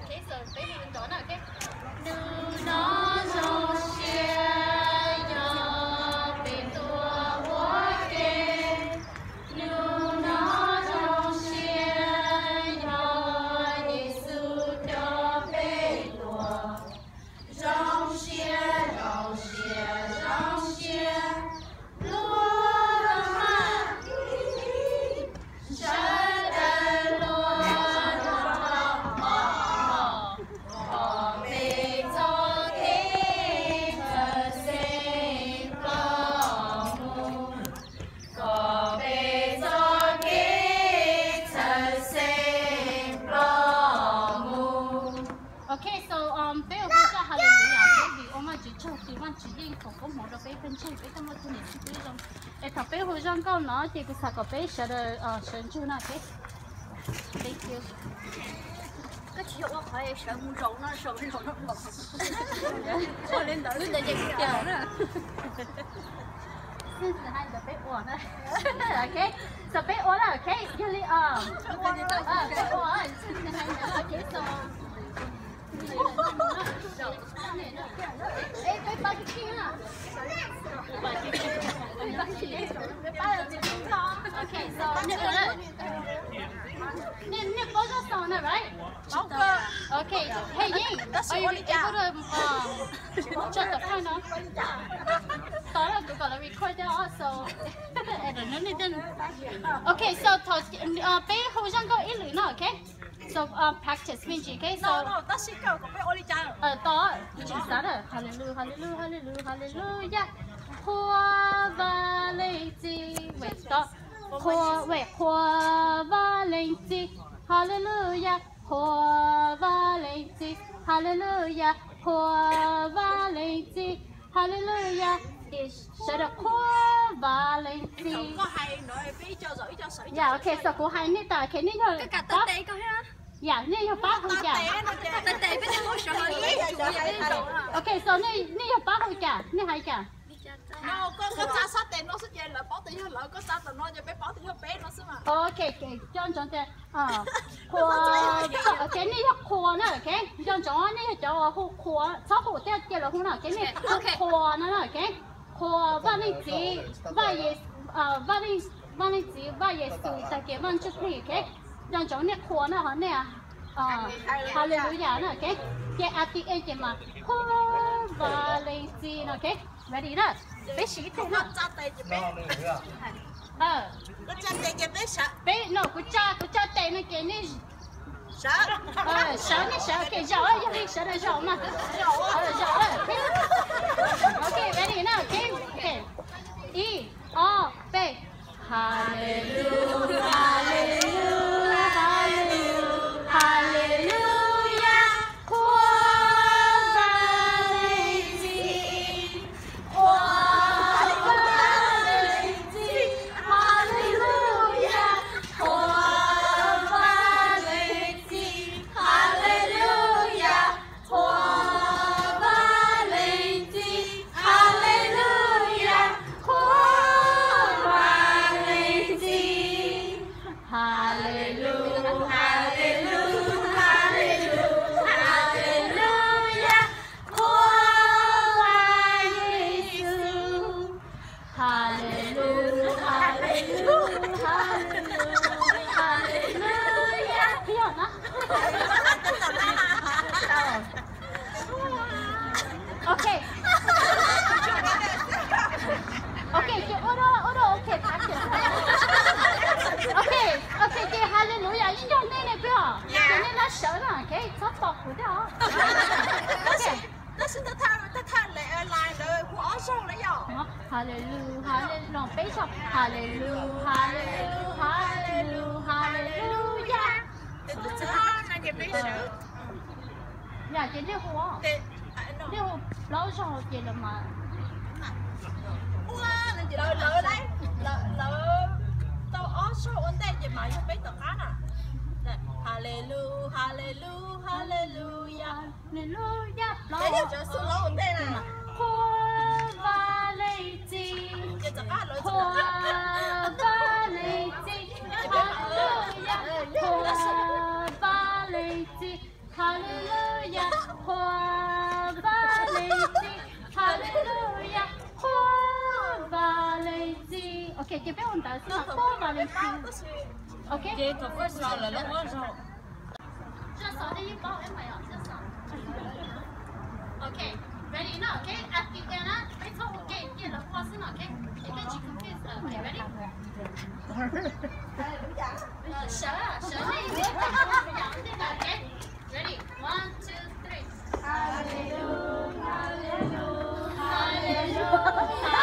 Okay, so baby mình đó nào, okay. Nữ nó rong xe yo bên tua hoa kê. Nữ nó rong xe yo Giêsu cho bên tua. Rong xe, rong xe, rong xe. Okay, so bây giờ chúng ta hallelujah, vì ông mà chỉ cho thì văn chỉ riêng không có một đâu bây bên trên bây giờ một tuần này chỉ riêng trong, để thằng bây hồi trong câu nó thì cái sao có bây giờ được sơn chu nào thế, thank you. cái chỉ có phải sơn một rộng nó ngọt, cho lên đỡ lên để dễ chịu nữa. This is behind the big one. Okay, so big one, okay, really big one. Okay, so. Ê, cái ba cái kia à? Okay, so Nick both are on it, right? Okay, hey Ying, are you able to shut the phone off? Thought I was gonna record that also. I don't know, didn't. Okay, so bé hồi sáng có ý lửa nữa, okay? So practice means okay. So no, that's it. Go, go, Oli Chan. Đó, chỉ sao đó? Hallelujah, hallelujah, hallelujah, hallelujah. Hoa và linh chi, wait, đó. Hoa và linh chi, hallelujah. Hoa và linh chi, hallelujah. Hoa và linh chi, hallelujah. Sẽ được hoa và linh chi. Không có hay nữa, biết cho giỏi cho sợi. Yeah, okay, so cô hay nít ta, cái nít thôi. Cái cả tết tê coi ha. Yeah, nít hơi bát hơi chả. Tết tê biết không sợ hơi. Okay, so nít hơi bát hơi chả, nít hay chả. No, có cha sát tiền nó sẽ chơi là bỏ tiền lỡ có sát tiền nó cho bé bỏ tiền bé nó sẽ mà. Okay, okay, John thế. Khoa, cái nít hơi khoa nữa, okay. John nít hơi cho khoa, sao khoa thế kia là không nào, cái nít khoa nữa, okay. Khoa và linh chi, và linh chi, và Giêsu tại cái văn chút này, okay. John nít khoa nữa hả nè. Hallelujah nữa, okay. Get at the end mà. Khoa và linh chi, okay. Ready đó. Bé sĩ thế nào? Cha tiền cho bé. Nó cha tiền cho bé sợ. Bé, no, của cha tiền nó kia này. Sợ. Sợ cái giỏi, cái sợ là giỏi mà. Giỏi. Okay, ready now, okay. Okay. E, O, B. Hallelujah, hallelujah, hallelujah, hallelujah. Okay. Okay, okay, practice. Okay, cái hallelujah, ý cho nên này biểu. Cái này là sợ nè, cái sắp bọc của đó. Okay. Nó xin ta tha lại đời của ó sông đấy nhở. Hallelujah, hallelujah, bây giờ hallelujah, hallelujah, hallelujah, hallelujah. Này cái bây giờ. Dạ, cái này hoa. Nếu lâu rồi thì là mà. Wow, này chị lỡ đấy, lỡ tao ó sông ổn đây chị mà không biết tao hát à. Hallelujah, hallelujah, hallelujah, hallelujah. Đấy là cho số lâu ổn đây nè. Hoa và lê chi, hoa và lê chi, hallelujah. Hoa và lê 雷击，哈利路亚，花吧雷击，哈利路亚，花吧雷击。OK， tiếp theo chúng ta sẽ học hoa吧雷击。OK。Chị có phải sao là lúc đó sao? Just so that you bought it, my just so. Okay, ready now? Okay, at the end, I told okay, get the person. Okay, you can you confuse. Okay, ready? Okay, ready? 1, 2, 3. Hallelujah, hallelujah, hallelujah, hallelujah.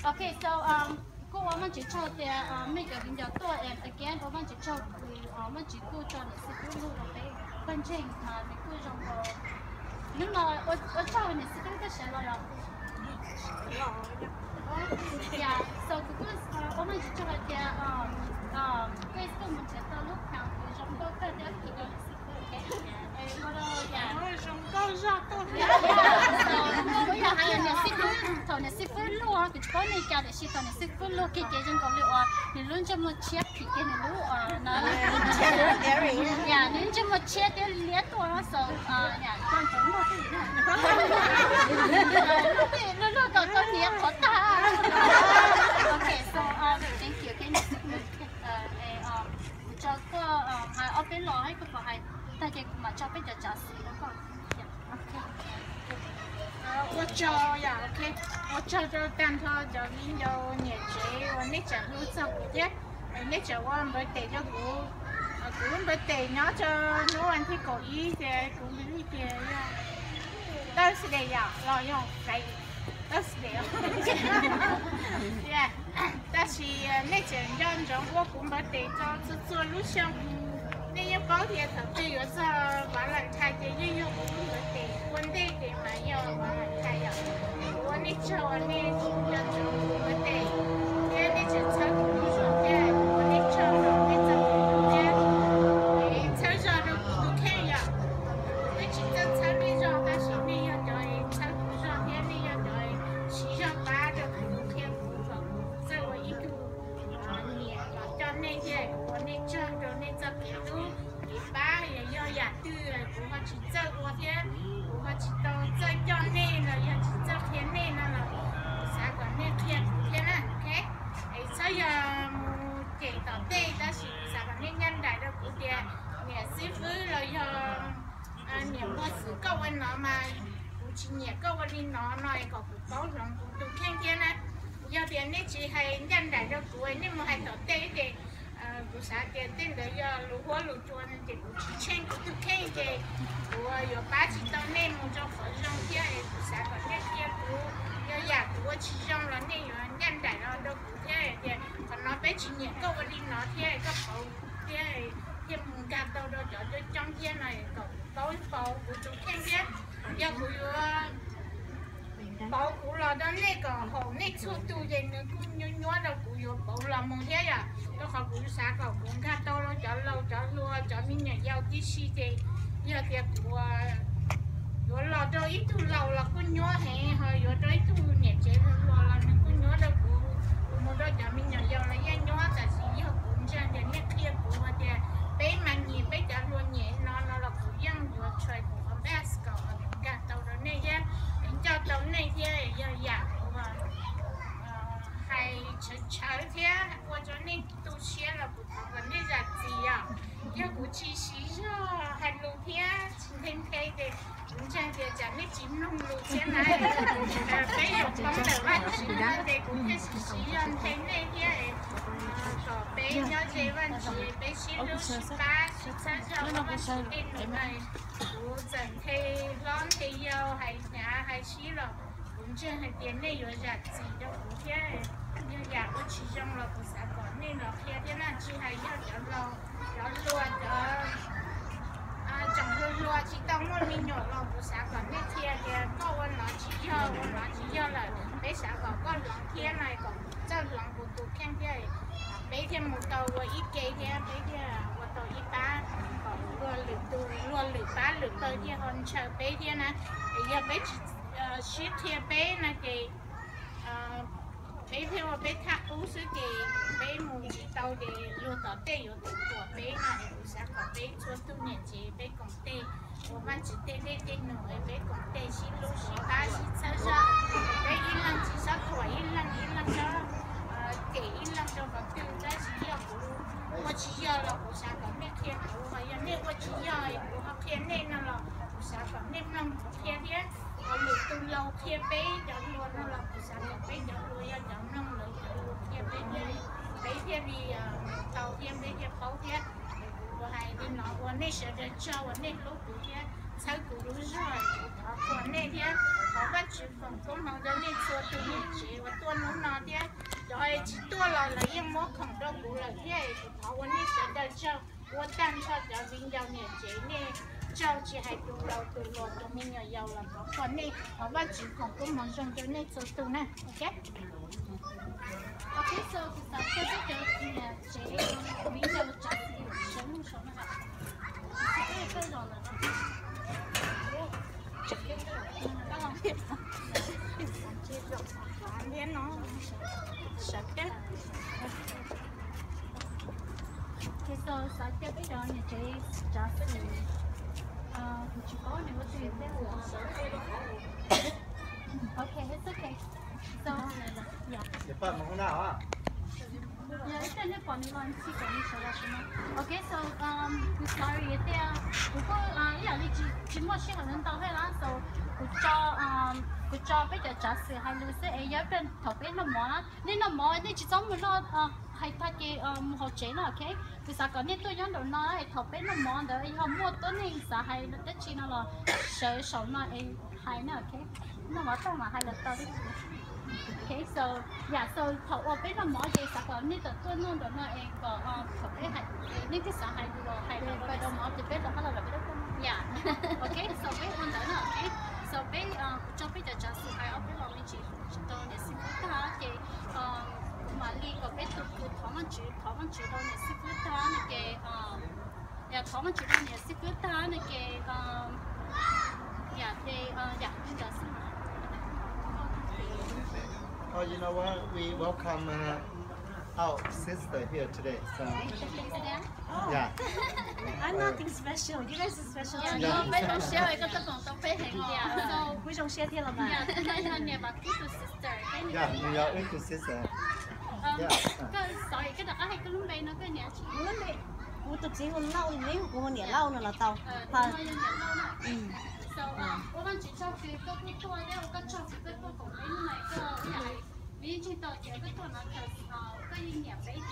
Okay, so 我们就做的每个比较多and again 我们就做我们就顾做的是顾路的关键嘛，你顾上个，那么我做的是这个谁了呀？Yeah, so because 我们就做的，guys 跟我们接到路旁，上到大家几个是 OK， 我都呀，上到上到我呀还有那些头那些分路啊，佢講你教的是頭那些分路，佢幾種講你話，你亂咁麼切皮嘅你路啊，嗱，呀，亂咁麼切嘅列多啦，就呀，講整路啲，路到到你要學得。Okay, so thank you. Can you cho個係我俾落喺嗰個係，但係唔係作俾就暫時嗰個。Okay. 我做呀 ，OK， 我做咗單拖就變有年紀，我呢隻路走嘅，呢隻我唔會地咗股，股唔會地，我就攞人啲個意嘅，股呢啲呀，都是嚟呀，攞用計，都是嚟呀，但是呢隻人就我股唔會地就做路上。你要高鐵頭對有時玩人太嘅，要用本地嘅嘛，要玩人太呀。我呢做我呢要做本地，因為就炒股票嘅，我呢做呢就嘅，你炒咗就不看呀。你真正炒呢種，但是你要做炒股票嘅，你要做市場八就不看股票，所以我一個年嘛，做呢啲我呢做就呢做嘅都。ba giờ do nhà tư là của họ chỉ chơi qua thế của họ chỉ tao chơi cho nên là giờ chỉ chơi thế nên là sao còn nên thế thế này ok ấy sao giờ chỉ tao đây đó chỉ sao còn nên nhân đại đâu của dia nhà sư phụ là giờ nhà mua sự câu anh nó mà cũng chỉ nhà câu anh nó nói có cũng có lòng cũng được khen thế này giờ tiền này chỉ hay nhân đại đâu của anh nhưng mà hay tao đây để bữa sáng tiền tiền đấy giờ lúa hoa lúa chuột nên chỉ cũng chỉ chen cũng được khen cái của giờ ba chỉ tao nên một trong phần trong kia bữa sáng còn cái kia của giờ nhà của chỉ trong là nên giờ nhân đại nó đâu cũng thế thì còn nó bé chỉ nhận câu đi nó thế các bầu thế thêm cả đâu đâu cho trong kia này có bầu của chúng khen thế giờ của bầu của là đó này còn hồ này số tu vậy nữa cũng nhớ đâu của bầu là làm mong thế à tôi học cũng sáng cầu cũng khá to nó cho lâu cho lúa cho mình nhà giàu tí xí thì giờ thì của lo cho ít tu lâu là cứ nhớ hè hồi giờ cho ít tu nhẹ chế lo là mình cứ nhớ đâu của một đôi cho mình nhà giàu là nhớ tại vì giờ cũng chẳng để nhắc kia của mà thì bé mà nhỉ bé cho luôn nhẹ nó là cũng dân vừa chơi của bé cầu cả tàu đó này chứ cho tàu này thì giờ giảm của hay chơi thế qua cho nên tu xe là cũng có vấn đề gì à giờ cũng chỉ xí cho hay luôn thế thêm thế thì cũng chẳng để chẳng biết chim nông luôn thế này bây giờ không được bắt chỉ là để cũng cái xí cho thêm này thế có bé nhớ gì vấn gì bé xí luôn xí ba xí sáu cho nó vẫn xí đến này cũng chẳng thế lon thế yêu hay nhà hay xí rồi cũng chẳng hay tiền này rồi gì cho cũng thế nhưng nhà có chỉ trong là cũng sẽ có nên là khi thế nào chỉ hay cho lo luôn chẳng luôn chỉ tao muốn mình nhỏ lo cũng sẽ có nên kia thì có vấn nó chỉ cho là bé sẽ có con lòng kia này còn cho lòng của tụ khen kia bé thêm một tàu rồi ít cây kia bé kia một tàu ít ba còn luôn lử ba lử tơ kia còn chờ bé kia nè giờ bé ship kia bé này thì bé theo bé thắt ú sứ thì bé muốn chỉ tàu để luôn tàu tê yếu của bé này cũng sẽ có bé cho tu nhận chế bé còn tê của bạn chỉ tê tê nổi bé còn tê xin lúc xin ba xin sao sao bé yên lặng chỉ sao tuổi yên lặng cho kể yên lặng cho vào tiêu ra chỉ giờ của chỉ giờ là của sẽ có mấy thiên của và giờ nếu của chỉ giờ của học thiên nên là của sẽ có mấy năm của thiên thế còn được từ lâu kia bé cho luôn nó là của sản phẩm bé cho luôn ya cho năm nữa cho luôn kia bé kia vì tàu kia bé kia khâu kia của hai bên nó của này sẽ được cho của này lúc của kia sau của lúc rồi của này kia họ bắt chước phần cũng không cho nên xua từ những chế và tuôn nó kia rồi chỉ tua là yên mốt không đâu của là kia họ của này sẽ được cho của tăng cho viên giao nhận chế này cho chị hãy từ lâu cho mình nhỏ giàu là có phần này họ bắt chỉ còn có món trong cái này số từ này ok so kita kerja chế ví dụ chắc sống này cái rồi là các bạn biết anh biết nó sạch đấy cái so sạch cái bây giờ nhà chế chắc chỉ có nếu tùy theo okay, it's okay. So, yeah. Yeah, it's a little bit okay, so we sorry there. Bữa yeah, đi chỉ mua xe hàng tàu hay là so cứ cho bây giờ trả sự hay lưu sẽ ấy bên thầu bên nó mỏ nên nó mỏ nên chỉ giống mình nó hay thay cái hỗ trợ nó ok vì sao có nên tôi nhớ đầu nó ấy thầu bên nó mỏ đấy họ mua tối nên sao hay nó tất chi nó là sợ sợ nó ấy hay nó ok nó mỏ tao mà hay là tao đi okay so yeah so thầu ở bên nó mỏ gì sao có nên tôi nó đầu nó ấy có thầu bên hay nên cái sao hay rồi hay là bên nó mỏ thì bên đó là bên đó yeah ok so bên con đó nó ok so bây cho bây giờ trả sự hay ở bên mình chỉ tôi để xin phép ta thì mà đi có biết tụt thằng anh chị đâu để xin phép ta này cái nhà thằng anh chị đâu để xin phép ta này cái nhà thì nhà bây giờ xin Oh, you know what? We welcome our sister here today. So, yeah. I'm nothing special. You guys are special. Yeah, no, very special. Cái tập tổng tập phải hành yeah. So, quý trong xe thiên là mà. Yeah, cái này là bà cứ sister. Yeah, we are into sister. Cái sorry, cái đặc hay cái lúc này nó cái nhà chị. Lúc này, cô tập chỉ còn lâu nếu cô còn nhẹ lâu nữa là tao. Thôi. So,我们只做几个不多，然后个做几个不同的那个，你知道这个多那个个一年杯的。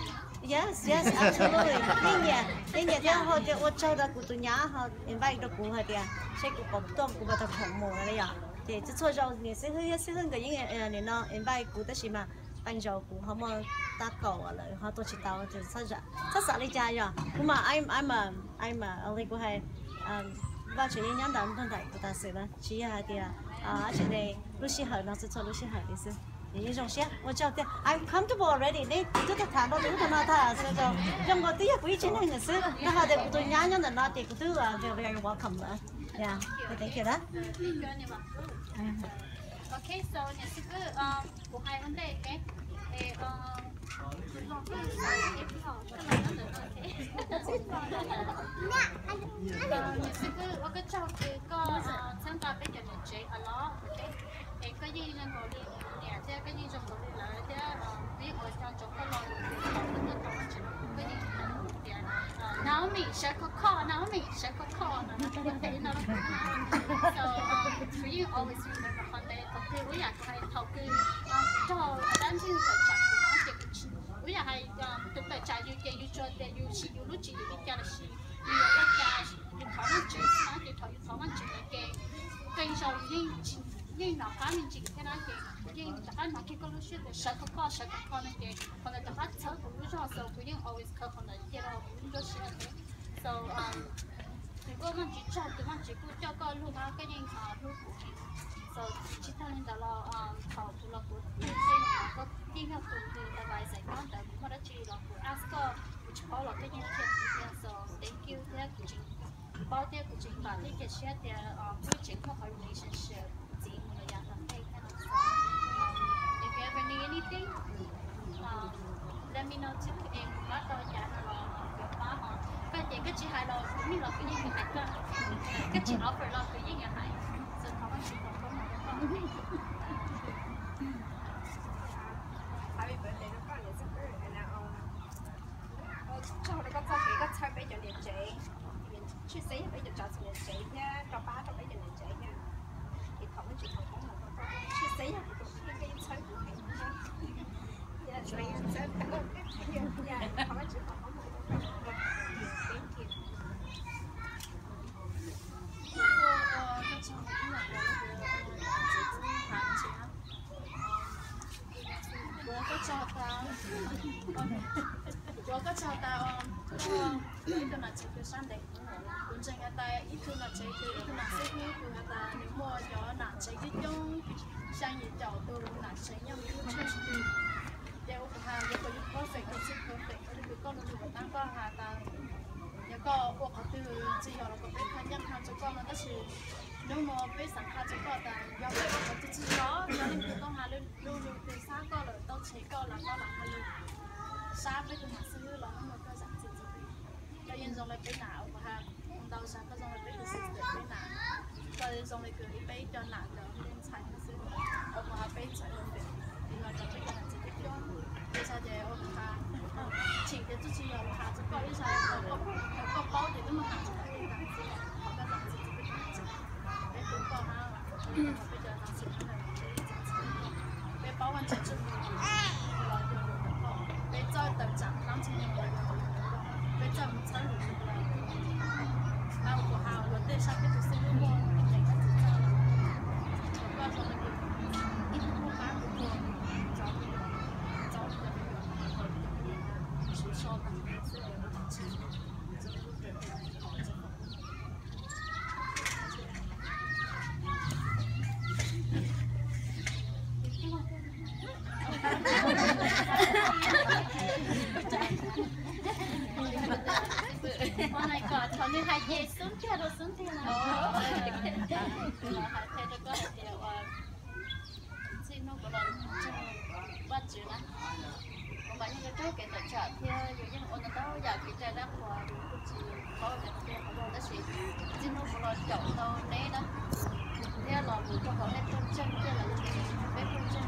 Yes, yes, absolutely. Nên nhà theo họ thì tôi cho ra của tụi nhá họ invite được của họ thì sẽ của bọc tôm của bọc thòng mồ này à. Thì chỉ cho rồi thì sẽ hơn cái những này nó invite của tất mà ban đầu của họ mà ta cầu là họ tôi chỉ tao thì sao sợ đi chơi rồi. Nhưng mà I'm a only của hai và chỉ nhóm đàn thân đại của ta sẽ là chỉ là thì chỉ để lúc xí hở nó sẽ cho lúc xí hở đi xí. 你种些，我叫的 I'm comfortable already， 你这个谈到这个那他是就让我第一回去那个是，那他的古都娘娘的那的古都啊，就 very welcome 了，yeah， thank you 啦。Okay, so next của hai vấn đề cái cái cho cái có tham gia cái chuyện chế ở đó, cái gì là có đi nhà thế cái gì trong có đi là thế ví dụ trong cái lò cái gì nào mình sẽ có kho nào mình sẽ có kho nó thấy nó so for you always remember Monday thầu cứ bây giờ hay thầu cứ cho đám sinh hoạt chặt nó chỉ bây giờ hay tụi ta chạy du cho để du chỉ du lúc chỉ đi cho là gì đi ở nhà đi thảo nó chỉ nó đi thảo nó chỉ là cái sau nhưng nó phá mình chỉ cái đó nhưng ta nói cái con lúc xưa thì sợ có này cái còn là ta phát sợ cũng lúc đó so we didn't always cook on the you know lúc xưa so tụi con chỉ cho tụi con chỉ cứ cho con lúc đó cái gì lúc so chỉ thằng nên là thảo tụi nó cũng xây có tiếng học tụi ta bài giải con ta cũng đã chỉ là cũng ask which all là cái gì thiệt so thank you thế của chị bao tiêu của chị và cái cái share thì với chị có hỏi relationship chị mà là làm hay cái nào if you ever need anything let me know too em bắt đầu trả là cái chị hài là cũng như là cái gì người hài cơ cái chị offer là cái gì người hài so không có chị không có mà Happy birthday nó có những sự kiện nào cho nó có cái chơi bây giờ điện chế chia sẻ bây giờ cho điện chế nha cho ba cho bây giờ điện chế nha thì không có chuyện không có mà chia sẻ cái chơi của mình nha yeah chơi chơi không có chuyện không có我个找到一个那这个上的，本身个带一个那这个一个那这个一个那你莫有那这个用像一角度那这样一个确实，แต่ว่าหาเดี๋ยวก็ยุค perfect ก็สิ perfect ก็คือก็รู้ว่าตั้งก็หาตาเดี๋ยวก็พวกเขาคือจะยอมแล้วก็ไปคันยังทำจะก็มันก็คือnếu mà biết sẵn khá cho con là do vậy mà tôi chỉ đó do nên tôi hà lên luôn luôn từ sáng con là tôi chỉ con là hà lên sáng với tôi mà xưa là nó mà có dặn gì cho nên dùng lại cái nào và hà đầu sáng có dùng lại cái sự cái nào rồi dùng lại cái bé cho nào cho nên xài nó xưa ở mà bé xài hơn việc thì là cho cái là chỉ cái đó bây giờ thì ông hà chỉ để tôi chỉ là hà cho con đi xài có bao thì nó mà hà cho cái dặn gì họ có dặn gì bây giờ nó sẽ bé bảo anh chạy chung bé cho tập trạng lắm trên nhiều bé cho một sáng rồi là của hào rồi tới sau cái tôi sẽ mua để các chị cho qua rồi mình ít mua bán của cô cháu chỉ so bằng cái sự chỉ oh my god, thằng này hay dễ xuống kia rồi xuống kia nào. Hay thế đó có điều xin nó có lần bắt chữ nè. Còn bạn như cái cái tự trả theo những ôn tao giờ cái trái đất của chỉ có cái cái của nó chỉ xin nó có lần chọn tao đấy đó. Theo là một trong có hết trong chân kia là cái bé trong chân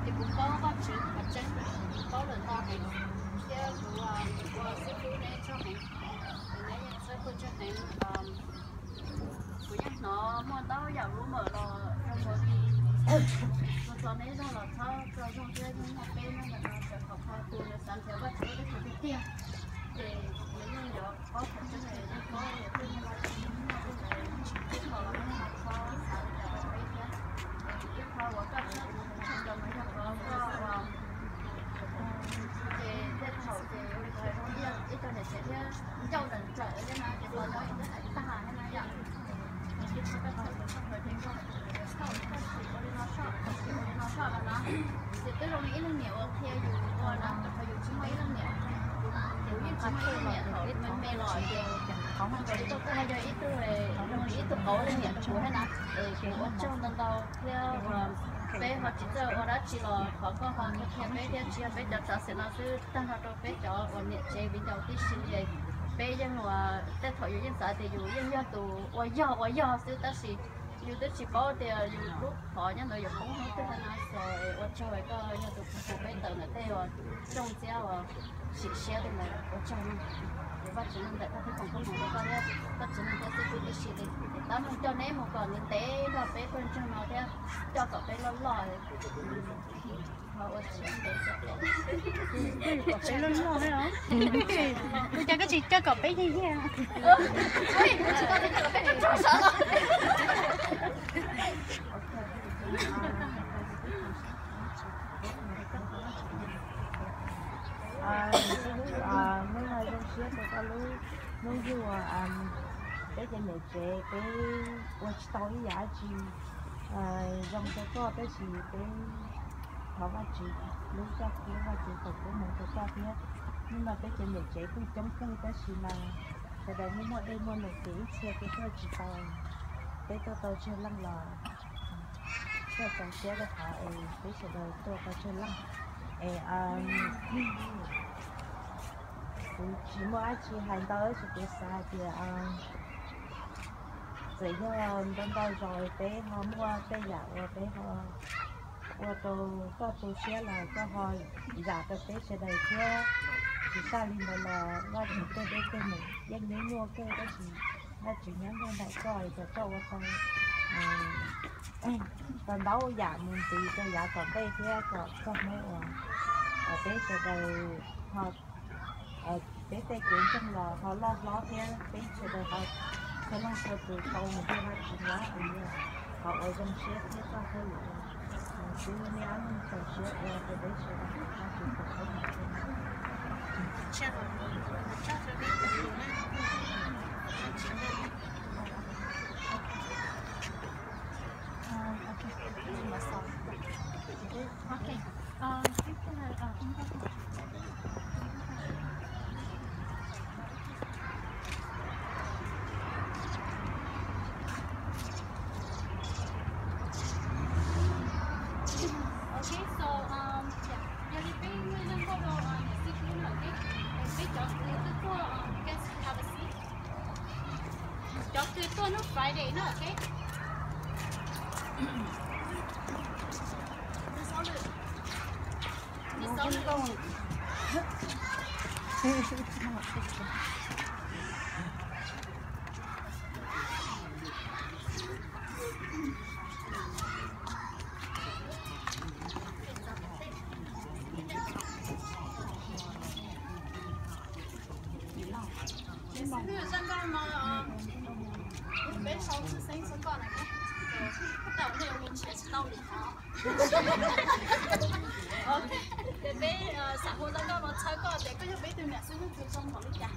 thì cũng có bắt chữ bắt chân có lần to thì theo của sư phụ này cho mình sẽ có cho nên của nhắc nó mà tao giờ luôn mở là không có gì mà cho nên là sao cho trong cái những học bên nó là sẽ học hai từ là sáng theo bắt chước cái thứ tiền để những người đó có thể cho này nó có để tôi như vậy cái họ nó học kho sáng theo cái cái kho của các trong trong mấy học đó thì hậu thì thời không biết ít cho để sẽ châu đần trở nên là cái thời đó nó lại ta hay là vậy cái các thời không phải thế không sau cái thì có đi nó sợ là nó thì cái lông ý là nhiều theo dù thôi đó phải dù chỉ mấy lông nhiều kiểu như chỉ mấy lông nhiều thôi mình mê lòi thì không ăn cái tôi hay cho ít tôi về ít tôi cố lên nhiều chú hay nào để kiểu trong lần đầu theo bé họ chỉ cho họ đã chỉ là họ có họ có theo bé theo chỉ bé cho ta sẽ nói cứ tăng họ cho bé cho họ nhận chế bây giờ tí xin vậy bé dân là tết thọ dù dân xã thì dù dân dân tụ ôi giờ sư ta xì dù tôi chỉ có thì dù lúc họ nhân người dùng cũng không tới nào rồi ở trong cái nhà tụ phụ bé tờ này theo trong giáo xịt xe thì này ở trong để bắt chước nên tại các phòng không có đấy bắt chước nên cái tôi đi xịt thì tao không cho ném một còn những té và bé con trong nó theo cho cậu bé lo lo họ ở trên đấy Bé lớn lo đấy đó. Tôi cho cái gì cho cậu bé như thế nào? Mấy ngày trong xếp thì có lưu nuôi dù cái chân này trẻ cái quay tàu giá trị dòng cái có cái gì cái họ va chị lúc chắc cái va chị của mình cái qua kia nhưng mà cái chân này trẻ cũng chống không cái gì mà tại đây muốn mua đây mua một tí xe cái thôi chỉ tàu cái tàu chơi lăng lò cái tàu xe cái họ cái xe đời tôi có chơi lăng chỉ mua chỉ hành tới sự cái xa thì chỉ cho bên đây rồi bé họ mua cái giả rồi bé họ qua tôi xe là cho họ giả cái bé sẽ đầy theo chỉ xa đi là qua chỉ cái mình dân nhớ mua cái gì nó chỉ nhắn lên đại coi cho qua con còn đâu giả mình thì cho giả còn bé theo còn mấy bé sẽ đầy họ bé tay chuyện trong lò họ lo theo bé sẽ đầy họ sẽ lo theo từ sau một cái hai chuyện lá họ ở trong xe thế sao thôi chứ nếu ăn trong xe thì bé sẽ đầy hai chuyện cuộc sống chắc là đi từ okay Friday, no, okay? Bé sau sự sinh sẽ còn này bắt đầu theo mình sẽ đau được họ. Ok, để bé xã hội đang có một chơi con để có cho bé từ mẹ xuống nước trong phòng đi chả.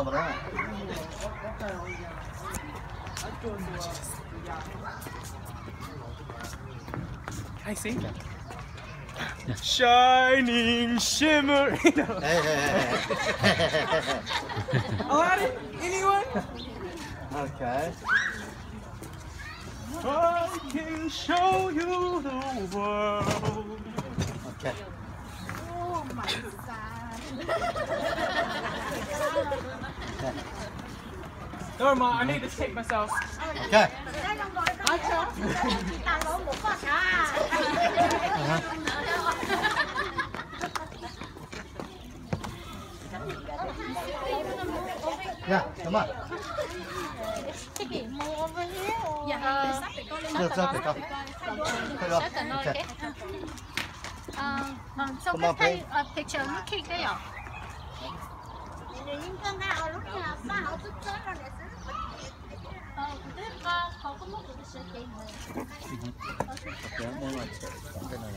vào đó. I see. Shining shimmer. Alright, anyone? Okay. I can show you the world. Okay. Oh my god. Never mind, I need to take myself. Okay. Yeah, come on. Dạ, Được rồi, phải không? Phải rồi. Okay. So cái thay picture looking đấy ạ. Họ có một cái sự kiện này. Okay, đây là cái này.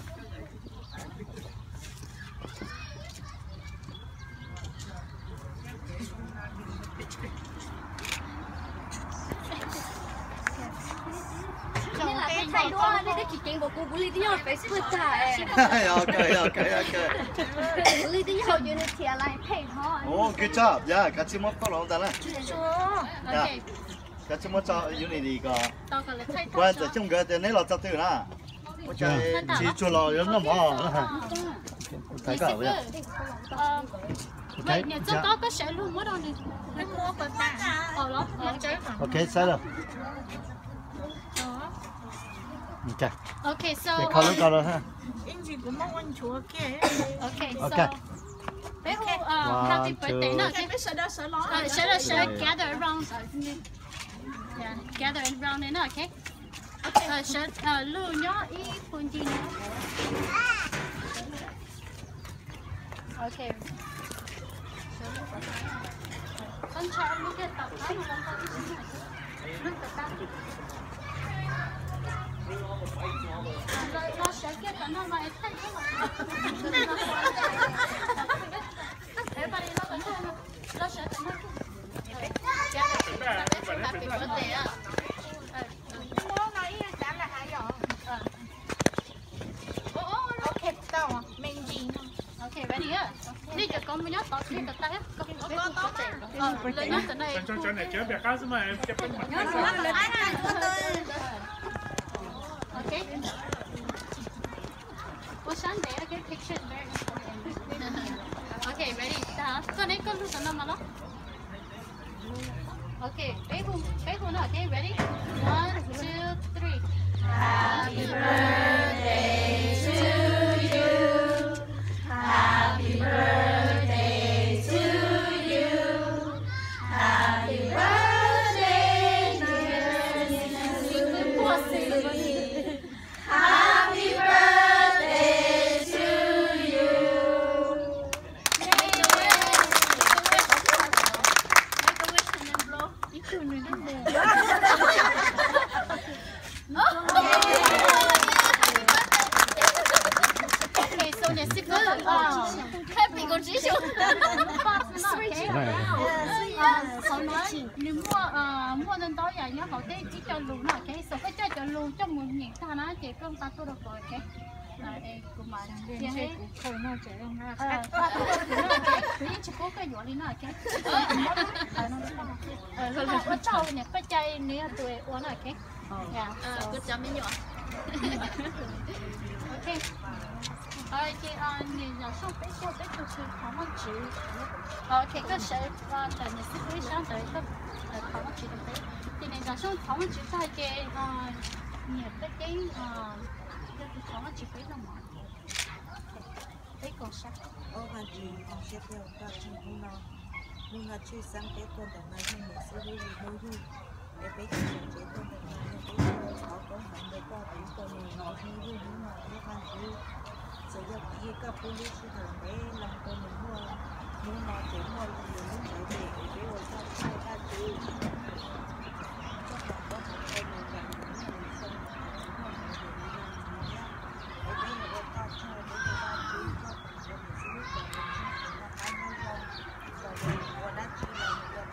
Thay đua đây cái chị chuyện của cô Bully đi học Facebook à. Okay. Bully đi học Unity lại thay thôi. Oh, good job. Yeah, 같이 먹고 나온다. Okay. 같이 먹자 Unity 거. Tao còn là thay quan trọng trong cái tiền này là trật tự nè, cái chỉ cho là những nó mà thấy cả vậy. Vậy nhà tôi có cái sẽ luôn mất đâu này. Mua còn ta. Đó. Ok, sai rồi. Ok. Okay, so. Để coi lúc nào rồi ha. Okay, so. Happy birthday. No, okay. Should gather around. Yeah, gather around it, okay? Okay. Should lu nhỏ ý phun gì nữa? Okay. Con trai lúc cái tập thái mà con có cái gì nữa? Nó sẽ cái nó mà thấy cái mà. Everybody nó sẽ nó. Happy birthday á. Okay, ready á. Đi cho con mới nhớ tao cái tay á. Con tao. Lên nhớ từ này. Cho này chứa bẹt cá mà em chụp cái mặt. Okay. What's on there? Okay, picture is very important. Okay, ready? Con ấy con lúc nào mà nó? Okay, bé hôn nó. Okay, ready? 1, 2, 3. Happy birthday to you. Happy birthday to you. Happy birthday, dear Nancy. Happy birthday to you. Make a wish and then blow. You can remember. Okay, so nhà sư cứ happy con chỉ số. Họ nói nếu mua lên tối giờ nhớ họ cái chỉ cho luôn là cái số cái cho luôn cho một nhiệt ta nó chỉ không ta tôi được rồi cái là đây của mình thì hết thôi nó chỉ không ra ta tôi cái chỉ có cái nhỏ đi nó cái nó có trâu nè có chay nè tuổi uống là cái good job mấy nhỏ. Okay. Chị nhìn vào xong bé cho sự khó mà chịu. Okay, cái sẽ là nhà sư quý sáng tới cái khó mà chịu được. Thì nhìn vào xong khó mà chịu ta cái nhiều cái khó mà chịu cái nào mà. Cái còn sắc. Mà chị còn xếp theo các chị cũng nó. Nhưng mà chị sáng cái tuần đồng này thì nhà sư quý đôi dù. Để bé chị chế tuần đồng này thì bé họ có hẳn được qua đến tuần này nó thì dù nhưng mà nó khăn chứ. Sẽ gặp gì các phụ nữ sư thường bé làm con mình mua nhưng mà chỉ mua nhiều những cái để bé rồi sao sai ra chứ chắc là có một cái người làm những người xong họ để đi làm gì nhá để bé là có ta cho để người ta chứ cho mình sẽ biết là mình là cá nhân không rồi mình có đắt chi là người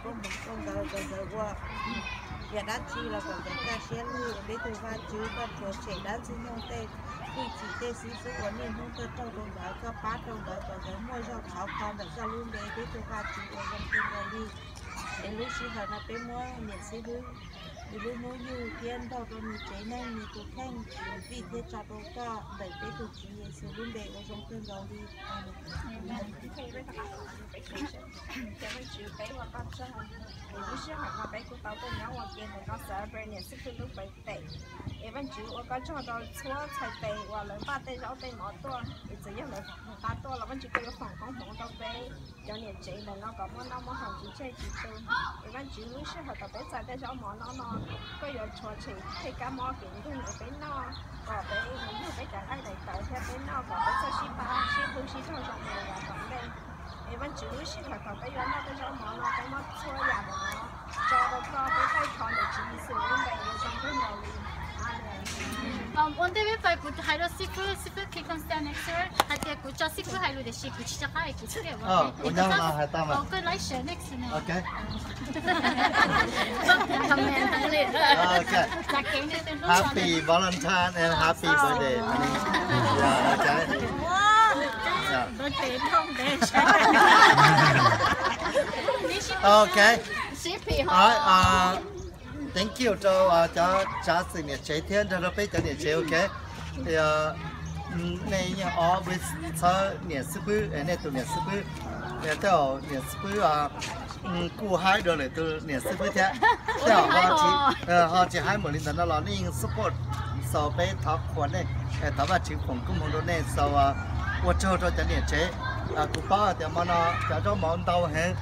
có một con đời qua giờ đã chi là còn cái xe lưu để từ va chứ và chuột trẻ đã chi nhau tê khi chỉ tê xí số của nên không tới trong đồng đó cho phá trong đó còn cái mua cho thảo con để cho luôn để từ va chứ ở trong tim rồi đi để lúc xí hồi nó bé mua miễn xí lưu để lúc mua như tiền đâu rồi mình chế này mình tụ khen vì thế cho đâu có để từ chỉ xí luôn để ở trong tim rồi đi cho nó chịu bé và con cho lúc xí hồi nó bé của tao tôi nhớ một件的，刚才不是也是去路北北，一般就我刚找到车才北，我能把带绕带毛多，一直要能把多了，我就给个房工忙到北，有年纪了，那个我那么好就这几周，一般就路时候到北在带绕毛那那，个有车车，去干毛给用的北那，个北你又北在爱来到下北那个北在西巴西东西头上面的房北。一般就路时候到北原那个绕毛那北毛车呀的那。cho nó cho cái tay tròn để chỉ sử dụng để trong cái màu one day we phải put hai đôi sifu khi con stand next to her, hai đứa cũng cho sifu hai đôi để sifu chỉ cho hai cái chứ không? Ủa nhau là hai ta mà. Cứ lấy share next nữa. Okay. Okay. Happy Valentine and happy birthday. Yeah, okay. Yeah. Birthday không để Okay. Alright, thank you cho sự nhiệt chế thiên cho nó biết cho nhiệt chế, okay? Thì này nhà ở với sao nhiệt sư bự, này tụi nhiệt sư bự, để tao nhiệt sư bự cụ hai đứa này tụi nhiệt sư bự thế, tao họ chỉ hai một lần đó là nên support sau bé thọ quần này, thọ vào chịu phòng cũng không được này sau我做咗一年chế, cụ ba thì mà nó cho món tàu hết,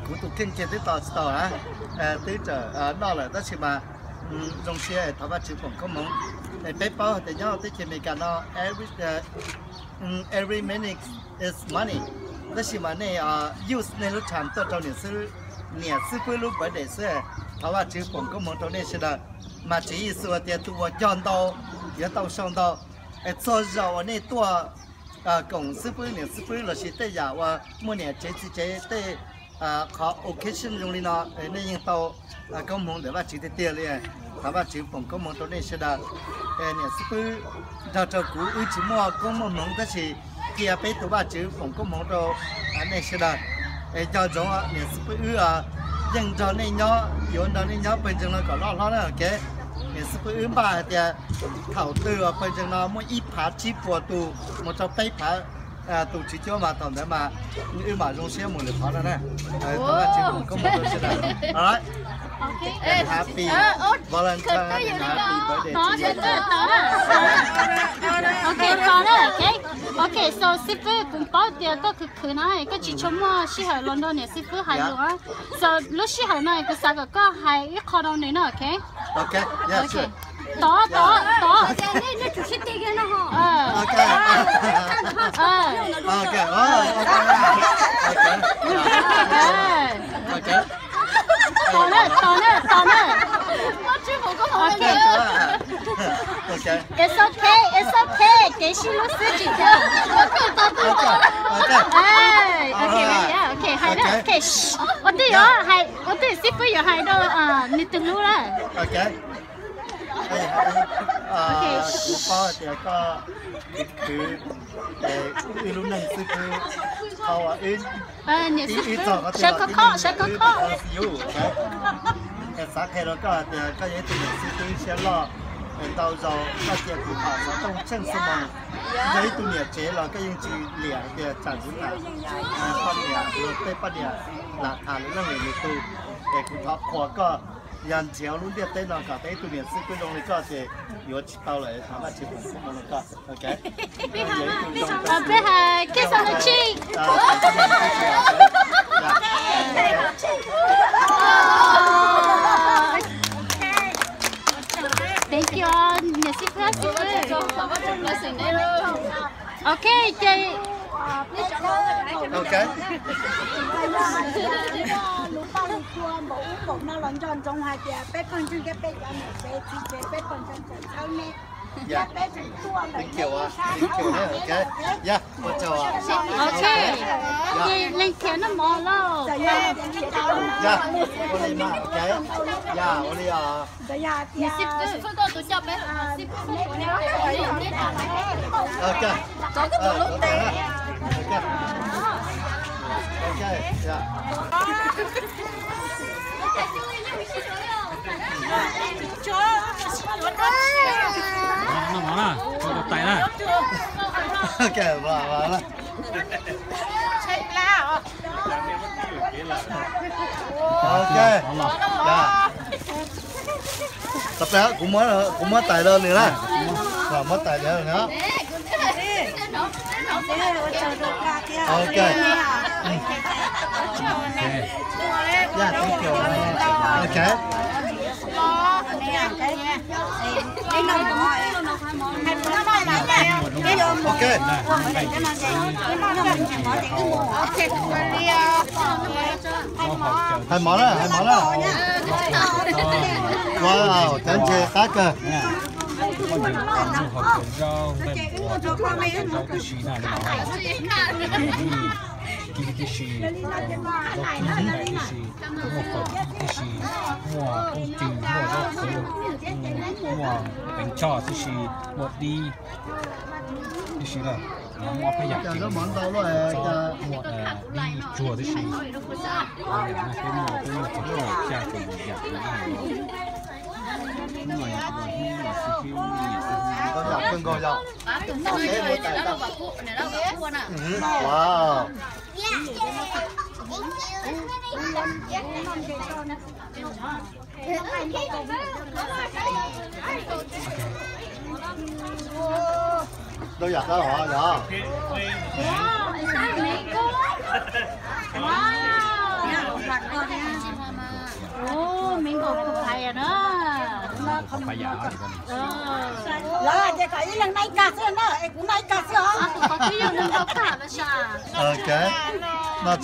cụ tụ kinh tế tàu tàu á, tới giờ nó là đó chỉ mà dùng xe tháo vào chịu phòng không mong, bé bao thì nhau tới chỉ mình cả nó every minute is money, đó chỉ mà này use này lúc chạm tới trong年事归路不得是，tháo vào chịu phòng không mong trong này是的，mà chỉ số tiền tụ chọn tàu,也到上到，做肉那多。公司不年是不了是对呀，我每年这对考 occasion 用的呢，那人到公忙的话就得点嘞，他把就帮公忙到那些的，年是不到股一直么公忙忙的是，第二辈都把就帮公忙到那些的，叫做年是不人到那鸟，有到那鸟本身那个老了给。也是不用把的头对啊，反正呢，我一爬起坡度，我就背爬都直接嘛，当然嘛，你嘛用些木的爬了呢，他那结果根本就是的，好。Okay. Happy Valentine and happy birthday to you. Okay, còn nữa, okay. Okay, so shipper cũng bảo tiền có cứ này, có chỉ cho mua ship ở London này shipper hay luôn á. So lúc ship ở này cái sao có hay ít khó đâu nữa, okay? Okay, yeah, sure. Đó. Nó chủ ship tiền nó hả? Okay. Okay. Okay. Tao nữa. Okay. Okay. It's okay. Để xin lỗi sư chị cho. Okay, hay đó. Okay. Ở đây hay, ở đây ship với hay đâu nít từng lúc đó. Okay. Cụ ba thì có cứ lúc này sư cứ thao in sẽ có khó sáng khi đó có những tình sư cứ sẽ lo tàu dầu các tiền cụ họ nó trong chân sông mà giấy tu nhiệt chế là cái những chỉ lẻ thì chẳng những là phân lẻ rồi tây phân lẻ là thà những người người tu để cụ họ khó có yan chéo luôn điệp tên nào cả tới tụi miền xứ quê đông này có thể có chỉ tao lại thằng bạn chỉ cũng không có ok bé hai kiss on the cheek thank you nhà ship ok chơi ok nó lần tròn trong hai kia bé con chưa cái bé cho này bé con chân sau nè dạ thank you ok dạ chào ok lên kia nó mò lâu dạ ô đi mà cái dạ ô đi à你是分到多少呗？是分到那ok 做個部落地。 ok ok dạ nó món à cho được tay nè ok vào ok dạ tập đó cũng mới tài đơn nữa và mất tài đơn nữa ok dạ thank you ok ok hai món đó wow chén chè cá cơ có những hộp rau rau cái xì này cái xì rau kim cái xì một phần cái xì mua công trình mua rau khô mua bánh trò cái xì một đi cái xì là mua phải giặt cái món đâu rồi mua đi chùa cái xì cái mua cha thì giặt con dọc cưng con dọc wow đâu giặt đó hả đó Ồ, mình có phải đó. không phải giả Là chỉ có những lần này cả xưa nữa, cũng này cả xưa. Có cái gì nó cả là sao? ok